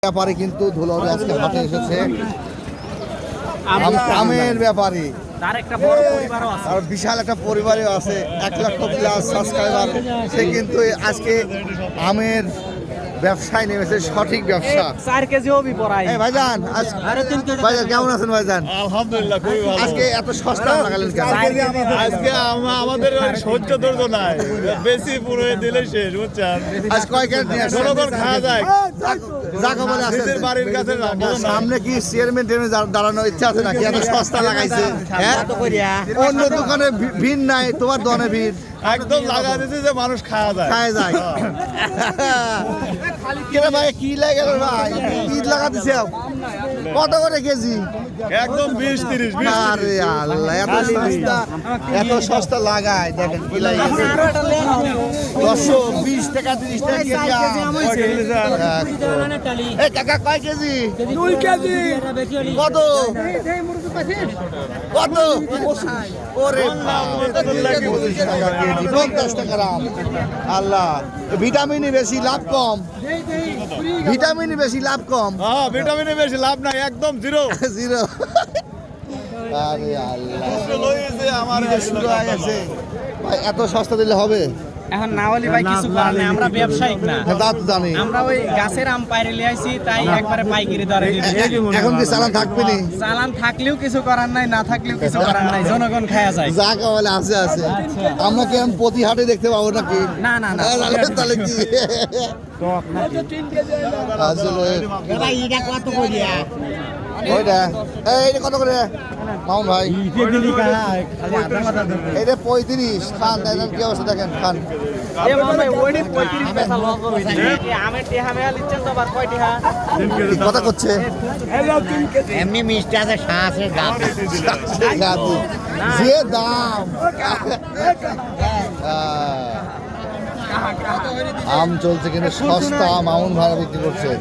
ব্যাপারে কিন্তু ধুলাউড়ি আজকে হাটে এসেছে আমের ব্যাপারে। তার একটা বড় পরিবারও আছে, আর বিশাল একটা পরিবারও আছে, 1 লক্ষ প্লাস সাবস্ক্রাইবার। সে কিন্তু আজকে আমের ব্যবসায় নেমেছে, সঠিক ব্যবসা। 4 কেজিও বিপরাই। এই ভাইজান, ভাইজান কেমন আছেন ভাইজান? আলহামদুলিল্লাহ, খুবই ভালো। আজকে এত সস্তা লাগালেন কেন? আজকে আমাদের সহ্য ধৈর্য নাই, বেশি পুরো দিলে শেষ, বুঝছেন? আজ কয় কেজি নিয়ে আসছেন? জনগণ খাওয়া যায়, যাকে বলে আছে নিজের বাড়ির কাছে সামনে কি চেয়ারম্যান দাঁড়ানোর ইচ্ছা আছে নাকি? এত সস্তা লাগাইছে, হ্যাঁ? অন্য দোকানে ভিড় নাই, তোমার দোকানে ভিড়। একদম লাগা দিচ্ছে যে মানুষ খাওয়া যায়। খায় যায়। কেন ভাই কি লাগে ভাই? ঈদ লাগা দিছে কত করে কেজি? একদম 20-30। আরে আল্লাহ, এত সস্তা লাগায়, দেখেন কি লাগে। 20 টাকা 30 টাকা কেজি। এই কাকা কয় কেজি? 2 কেজি। কত কত? ওরে বাবা, 25 টাকা কেজি, 50 টাকা দাম। আল্লাহ, ভিটামিনই বেশি, লাভ কম। ভিটামিনই বেশি, লাভ কম। হ্যাঁ, ভিটামিনে বেশি লাভ নাই, একদম জিরো। জিরো। আরে আল্লাহ, আমার শুরু হয়ে গেছে ভাই। এত সস্তা দিলে হবে? এখন নাওয়ালি ভাই কিছু করার নেই, আমরা ব্যবসায়িক না। তা তো জানি। আমরা ওই গাছের আম পাইরে লিয়ে আইছি, তাই একবারে পাইকারি দরে দিচ্ছি। এখন কি চালান থাকবে নি? চালান থাকলেও কিছু করার নাই, না থাকলেও কিছু করার নাই, জনগণ খায়া যায়। যা বলে আছে আছে। আমরা কি আমি প্রতি হাটে দেখতে পাবো নাকি? না না না, তাহলে কি আসলে ওইটা এইটা কত করে মামুন ভাই? এটা 35। খান, দেখেন কি অবস্থা, দেখেন খান। এ মামা ওইডি 35 পয়সা লস হবে। আমের টিহা মেয়া লিচ্ছেন তো আবার কয় টিহা? কথা করছে এমনি মিষ্টি আছে, শাঁ আছে, গাছ যে দাম। আম চলছে কিন্তু সস্তা, মামুন ভাড়া বিক্রি করছে।